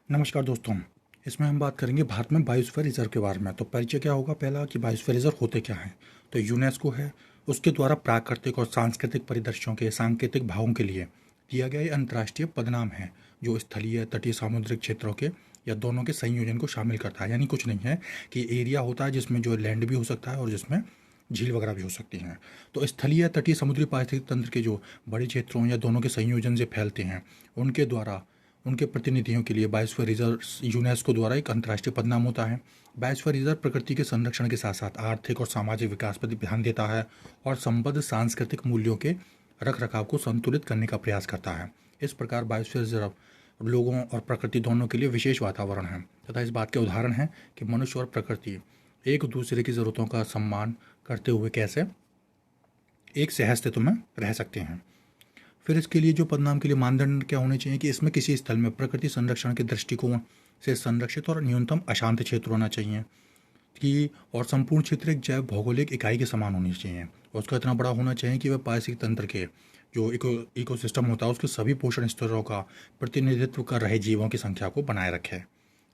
नमस्कार दोस्तों। इसमें हम बात करेंगे भारत में बायोस्फीयर रिजर्व के बारे में। तो परिचय क्या होगा पहला कि बायोस्फीयर रिजर्व होते क्या हैं। तो यूनेस्को है, उसके द्वारा प्राकृतिक और सांस्कृतिक परिदृश्यों के सांकेतिक भावों के लिए दिया गया ये अंतर्राष्ट्रीय पदनाम है, जो स्थलीय तटीय सामुद्रिक क्षेत्रों के या दोनों के संयोजन को शामिल करता है। यानी कुछ नहीं है कि एरिया होता है जिसमें जो लैंड भी हो सकता है और जिसमें झील वगैरह भी हो सकती हैं। तो स्थलीय तटीय समुद्री पारिस्थितिक तंत्र के जो बड़े क्षेत्रों या दोनों के संयोजन से फैलते हैं, उनके द्वारा उनके प्रतिनिधियों के लिए बायोस्फीयर रिजर्व यूनेस्को द्वारा एक अंतर्राष्ट्रीय पदनाम होता है। बायोस्फीयर रिजर्व प्रकृति के संरक्षण के साथ साथ आर्थिक और सामाजिक विकास पर ध्यान देता है और संबद्ध सांस्कृतिक मूल्यों के रख रखाव को संतुलित करने का प्रयास करता है। इस प्रकार बायोस्फीयर रिजर्व लोगों और प्रकृति दोनों के लिए विशेष वातावरण है तथा इस बात के उदाहरण हैं कि मनुष्य और प्रकृति एक दूसरे की ज़रूरतों का सम्मान करते हुए कैसे एक सहअस्तित्व में रह सकते हैं। फिर इसके लिए जो पदनाम के लिए मानदंड क्या होने चाहिए कि इसमें किसी स्थल में प्रकृति संरक्षण के दृष्टिकोण से संरक्षित और न्यूनतम अशांत क्षेत्र होना चाहिए कि और संपूर्ण क्षेत्र एक जैव भौगोलिक इकाई के समान होनी चाहिए और उसका इतना बड़ा होना चाहिए कि वह पारिस्थितिक तंत्र के जो इकोसिस्टम होता है उसके सभी पोषण स्तरों का प्रतिनिधित्व कर रहे जीवों की संख्या को बनाए रखे।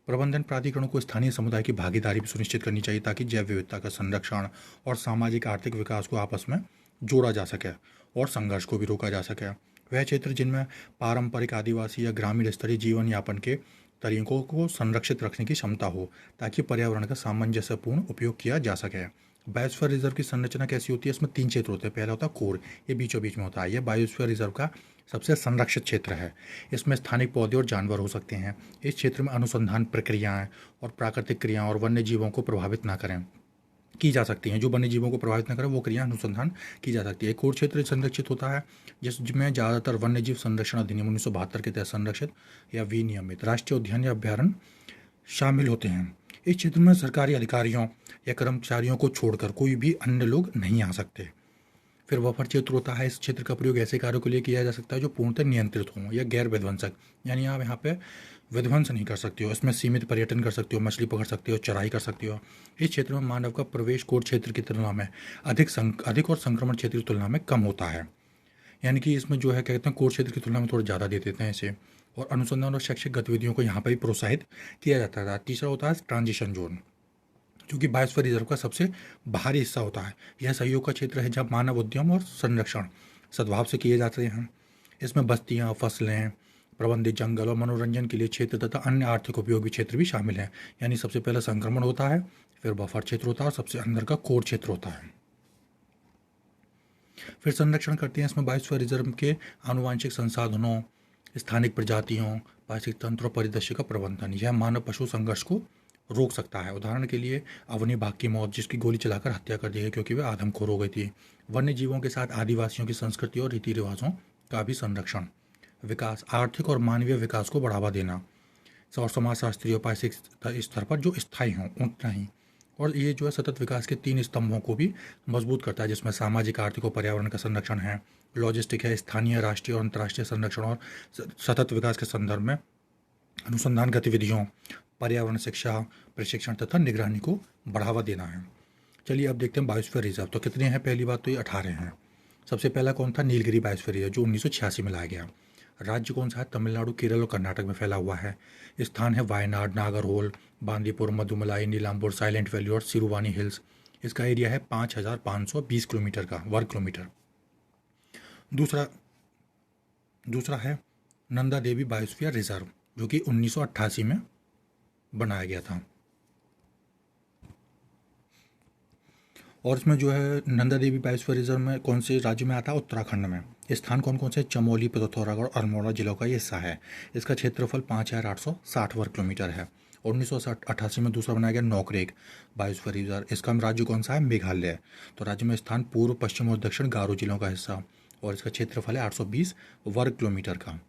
प्रबंधन प्राधिकरणों को स्थानीय समुदाय की भागीदारी भी सुनिश्चित करनी चाहिए ताकि जैव विविधता का संरक्षण और सामाजिक आर्थिक विकास को आपस में जोड़ा जा सके और संघर्ष को भी रोका जा सके। वह क्षेत्र जिनमें पारंपरिक आदिवासी या ग्रामीण स्तरीय जीवन यापन के तरीकों को संरक्षित रखने की क्षमता हो ताकि पर्यावरण का सामंजस्यपूर्ण उपयोग किया जा सके। बायोस्फीयर रिजर्व की संरचना कैसी होती है? इसमें तीन क्षेत्र होते हैं। पहला होता है कोर, ये बीचों बीच में होता है। यह बायोस्फीयर रिजर्व का सबसे संरक्षित क्षेत्र है। इसमें स्थानिक पौधे और जानवर हो सकते हैं। इस क्षेत्र में अनुसंधान प्रक्रियाएं और प्राकृतिक क्रियाएं और वन्य जीवों को प्रभावित ना करें की जा सकती हैं। जो वन्य जीवों को प्रभावित न करें वो क्रिया अनुसंधान की जा सकती है। कोर क्षेत्र संरक्षित होता है जिसमें ज़्यादातर वन्य जीव संरक्षण अधिनियम 1972 के तहत संरक्षित या विनियमित राष्ट्रीय उद्यान या अभ्यारण्य शामिल होते हैं। इस क्षेत्र में सरकारी अधिकारियों या कर्मचारियों को छोड़कर कोई भी अन्य लोग नहीं आ सकते। फिर बफर क्षेत्र होता है। इस क्षेत्र का प्रयोग ऐसे कार्यों के लिए किया जा सकता है जो पूर्णतः नियंत्रित हों या गैर विध्वंसक, यानी आप यहाँ पे विध्वंस नहीं कर सकते हो। इसमें सीमित पर्यटन कर सकते हो, मछली पकड़ सकते हो, चराई कर सकते हो। इस क्षेत्र में मानव का प्रवेश कोर क्षेत्र की तुलना में अधिक और संक्रमण क्षेत्र की तुलना में कम होता है। यानी कि इसमें जो है कहते हैं कोर क्षेत्र की तुलना में थोड़ा ज़्यादा दे देते हैं इसे। और अनुसंधान और शैक्षिक गतिविधियों को यहाँ पर भी प्रोत्साहित किया जाता है। तीसरा होता है ट्रांजिशन जोन, जो कि बायोस्फीयर रिजर्व का सबसे बाहरी हिस्सा होता है। यह सहयोग का क्षेत्र है जहाँ मानव उद्यम और संरक्षण सद्भाव से किए जाते हैं। इसमें बस्तियाँ, फसलें, प्रबंधित जंगल और मनोरंजन के लिए क्षेत्र तथा अन्य आर्थिक उपयोगी क्षेत्र भी शामिल हैं। यानी सबसे पहले संक्रमण होता है, फिर बफर क्षेत्र होता है और सबसे अंदर का कोर क्षेत्र होता है। फिर संरक्षण करते हैं इसमें बायोस्फीयर रिजर्व के आनुवांशिक संसाधनों, स्थानिक प्रजातियों, पारिस्थितिक तंत्र और परिदृश्य का प्रबंधन। यह मानव पशु संघर्ष को रोक सकता है। उदाहरण के लिए अवनी बाघ की मौत, जिसकी गोली चलाकर हत्या कर दी है क्योंकि वह आदमखोर हो गई थी। वन्य जीवों के साथ आदिवासियों की संस्कृति और रीति रिवाजों का भी संरक्षण। विकास, आर्थिक और मानवीय विकास को बढ़ावा देना और समाजशास्त्रीय और पारिस्थितिक स्तर पर जो स्थायी हों उतना ही। और ये जो है सतत विकास के तीन स्तंभों को भी मजबूत करता है, जिसमें सामाजिक, आर्थिक और पर्यावरण का संरक्षण है। लॉजिस्टिक है, स्थानीय, राष्ट्रीय और अंतर्राष्ट्रीय संरक्षण और सतत विकास के संदर्भ में अनुसंधान गतिविधियों, पर्यावरण शिक्षा, प्रशिक्षण तथा निगरानी को बढ़ावा देना है। चलिए अब देखते हैं बायोस्फीयर रिजर्व। तो कितने हैं? पहली बात तो ये 18 हैं। सबसे पहला कौन था? नीलगिरी बायोस्फीयर रिजर्व, जो 1986 में लाया गया। राज्य कौन सा है? तमिलनाडु, केरल और कर्नाटक में फैला हुआ है। स्थान है वायनाड, नागरहोल, बांदीपुर, मधुमलाई, नीलाम्बुर, साइलेंट वैली और सिरुवानी हिल्स। इसका एरिया है 5520 किलोमीटर का वर्ग किलोमीटर। दूसरा दूसरा है नंदा देवी बायोस्फीयर रिजर्व, जो कि 1988 में बनाया गया था। और इसमें जो है नंदा देवी बायोस्फीयर रिजर्व में कौन से राज्य में आता है? उत्तराखंड में। स्थान कौन कौन से? चमोली, पिथौरागढ़ और अल्मोड़ा जिलों का ये हिस्सा है। इसका क्षेत्रफल 5860 वर्ग किलोमीटर है। 1988 में दूसरा बनाया गया नौकरेक बायोस्फीयर रिजर्व। इसका राज्य कौन सा है? मेघालय। तो राज्य में स्थान पूर्व, पश्चिम और दक्षिण गारो जिलों का हिस्सा और इसका क्षेत्रफल है 820 वर्ग किलोमीटर का।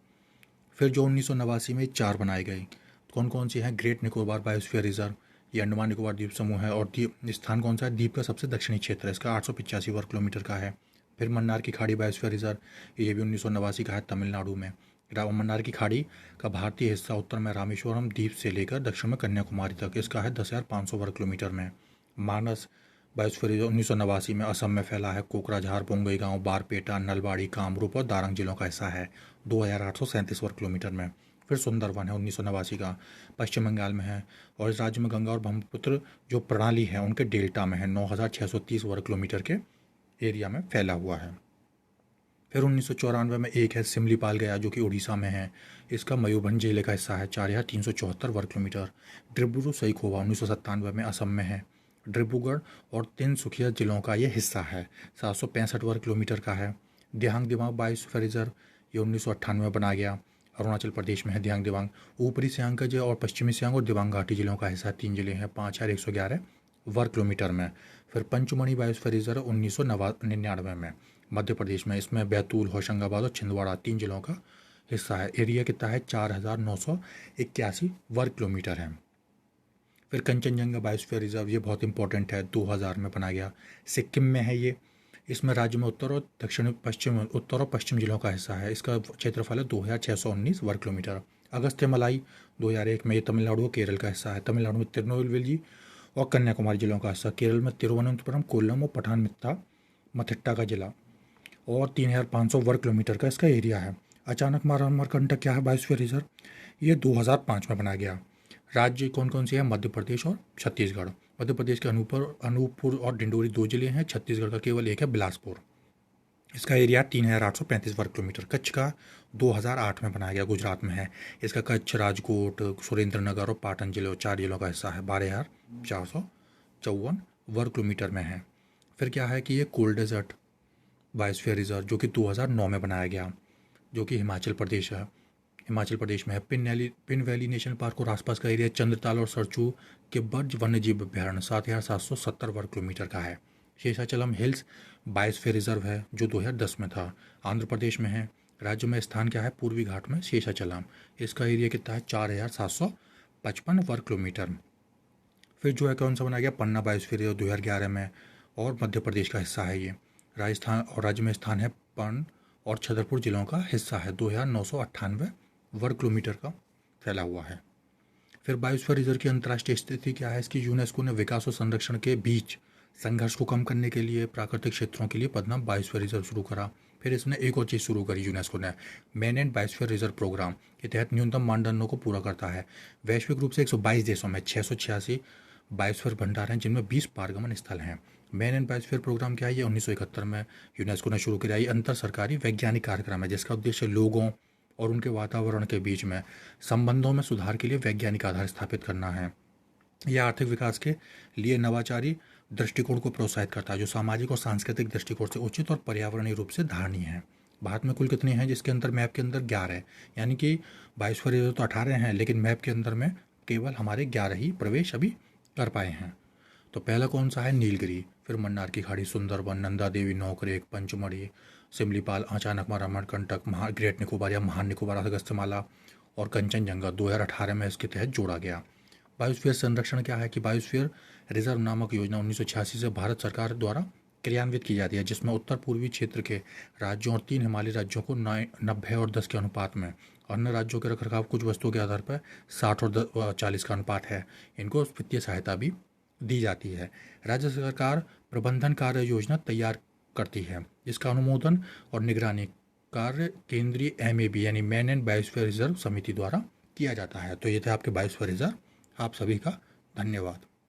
फिर जो 1989 में 4 बनाए गए, कौन कौन सी हैं? ग्रेट निकोबार बायोस्फीयर रिजर्व, ये अंडमान निकोबार द्वीप समूह है। और द्वीप स्थान कौन सा है? द्वीप का सबसे दक्षिणी क्षेत्र है, इसका 885 वर्ग किलोमीटर का है। फिर मन्नार की खाड़ी बायोस्फीयर रिजर्व, ये भी 1989 का है, तमिलनाडु में। मन्नार की खाड़ी का भारतीय हिस्सा उत्तर में रामेश्वरम द्वीप से लेकर दक्षिण में कन्याकुमारी तक, इसका है 10,500 वर्ग किलोमीटर में। मानस बायोस्फीयर रिजर्व 1989 में असम में फैला है। कोकराझार, बोंगईगांव, बारपेटा, नलबाड़ी, कामरूप और दारंग जिलों का हिस्सा है, 2,837 वर्ग किलोमीटर में। फिर सुंदरवन है 1989 का, पश्चिम बंगाल में है। और इस राज्य में गंगा और ब्रह्मपुत्र जो प्रणाली है उनके डेल्टा में है, 9630 वर्ग किलोमीटर के एरिया में फैला हुआ है। फिर 1994 में एक है सिमलीपाल गया जो कि उड़ीसा में है, इसका मयूरभंज जिले का हिस्सा है, 4374 वर्ग किलोमीटर। डिब्रू सईखोवा 1997 में असम में है। डिब्रूगढ़ और तिनसुकिया जिलों का ये हिस्सा है, 765 वर्ग किलोमीटर का है। दिहांग दिबांग बायोस्फीयर रिजर्व ये 1998 में बनाया गया, अरुणाचल प्रदेश में है दिहांग दिबांग। ऊपरी सियांग का जो और पश्चिमी सियांग और दिबांग घाटी जिलों का हिस्सा 3 जिले हैं, 5111 वर्ग किलोमीटर में। फिर पंचमढ़ी बायोस्फीयर रिजर्व 1999 में मध्य प्रदेश में, इसमें बैतूल, होशंगाबाद और छिंदवाड़ा 3 जिलों का हिस्सा है। एरिया कितना है, 4981 वर्ग किलोमीटर है। फिर कंचनजंगा बायोस्फीयर रिजर्व ये बहुत इंपॉर्टेंट है, 2000 में बनाया गया, सिक्किम में है ये। इसमें राज्य में उत्तर और पश्चिम जिलों का हिस्सा है। इसका क्षेत्रफल है 2619 वर्ग किलोमीटर। अगस्त्य मलाई 2001 में, ये तमिलनाडु और केरल का हिस्सा है। तमिलनाडु में तिरुनेलवेली और कन्याकुमारी जिलों का हिस्सा, केरल में तिरुवनंतपुरम, कोल्लम और पठानमित्ता मथिट्टा का जिला, और 3500 वर्ग किलोमीटर का इसका एरिया है। अचानक मारा अमरकंटक क्या है बायोस्फीयर रिजर्व, ये 2005 में बनाया गया। राज्य कौन कौन से हैं, मध्य प्रदेश और छत्तीसगढ़। मध्य प्रदेश के अनूपपुर और डिंडोरी 2 जिले हैं, छत्तीसगढ़ का केवल एक है, बिलासपुर। इसका एरिया 3835 वर्ग किलोमीटर। कच्छ का 2008 में बनाया गया, गुजरात में है। इसका कच्छ, राजकोट, सुरेंद्र नगर और पाटन जिले 4 जिलों का हिस्सा है, 12454 वर्ग किलोमीटर में है। फिर क्या है कि ये कोल्ड डेजर्ट बायोस्फीयर रिजर्व जो कि 2009 में बनाया गया, जो कि हिमाचल प्रदेश में है। पिन वैली नेशनल पार्क और आसपास का एरिया चंद्रताल और सरचू के बर्ज वन्यजीव अभ्यारण्य 7770 वर्ग किलोमीटर का है। शेषाचलम हिल्स बायोस्फीयर रिजर्व है जो 2010 में था, आंध्र प्रदेश में है। राज्य में स्थान क्या है, पूर्वी घाट में शेषाचलम। इसका एरिया कितना है, 4755 वर्ग किलोमीटर। फिर जो है कौन सा बनाया गया, पन्ना बायोस्फीयर रिजर्व 2011 में, और मध्य प्रदेश का हिस्सा है ये। राजस्थान और राज्य में स्थान है पन्न और छतरपुर जिलों का हिस्सा है, 2998 वर्ग किलोमीटर का फैला हुआ है। फिर बायोस्फीयर रिजर्व की अंतर्राष्ट्रीय स्थिति क्या है, इसकी यूनेस्को ने विकास और संरक्षण के बीच संघर्ष को कम करने के लिए प्राकृतिक क्षेत्रों के लिए पदनाम बायोस्फीयर रिजर्व शुरू करा। फिर इसने एक और चीज़ शुरू करी यूनेस्को ने, man and biosphere reserve programme के तहत न्यूनतम मानदंडों को पूरा करता है। वैश्विक रूप से 122 देशों में 686 बायोस्फीयर भंडार हैं, जिनमें 20 पारगमन स्थल हैं। मेन एंड बायोस्फीयर प्रोग्राम क्या है, ये 1971 में यूनेस्को ने शुरू किया। ये अंतर सरकारी वैज्ञानिक कार्यक्रम है जिसका उद्देश्य लोगों और उनके वातावरण के बीच में संबंधों में सुधार के लिए वैज्ञानिक आधार स्थापित करना है। यह आर्थिक विकास के लिए नवाचारी दृष्टिकोण को प्रोत्साहित करता है, जो सामाजिक और सांस्कृतिक दृष्टिकोण से उचित और पर्यावरणीय रूप से धारणीय है। भारत में कुल कितने हैं, जिसके अंदर मैप के अंदर 11 है, यानी कि बायोस्फीयर रिजर्व तो 18 हैं, लेकिन मैप के अंदर में केवल हमारे 11 ही प्रवेश अभी कर पाए हैं। तो पहला कौन सा है, नीलगिरी। फिर मन्नार की खाड़ी, सुंदरबन, नंदा देवी, नौकरेक, पंचमढ़ी, सिमलीपाल, अचानकमार, अमरकंटक, ग्रेट निकोबार या महान निकोबार, अगस्त्यमाला और कंचनजंगा 2018 में इसके तहत जोड़ा गया। बायोस्फीयर संरक्षण क्या है कि बायोस्फीयर रिजर्व नामक योजना 1986 से भारत सरकार द्वारा क्रियान्वित की जाती है, जिसमें उत्तर पूर्वी क्षेत्र के राज्यों और 3 हिमालयी राज्यों को 90 और 10 के अनुपात में, अन्य राज्यों के रखरखाव कुछ वस्तुओं के आधार पर 60 और 40 का अनुपात है। इनको वित्तीय सहायता भी दी जाती है। राज्य सरकार प्रबंधन कार्य योजना तैयार करती है, जिसका अनुमोदन और निगरानी कार्य केंद्रीय MAB यानी मैन एंड बायोस्फीयर रिजर्व समिति द्वारा किया जाता है। तो ये थे आपके बायोस्फीयर रिजर्व। आप सभी का धन्यवाद।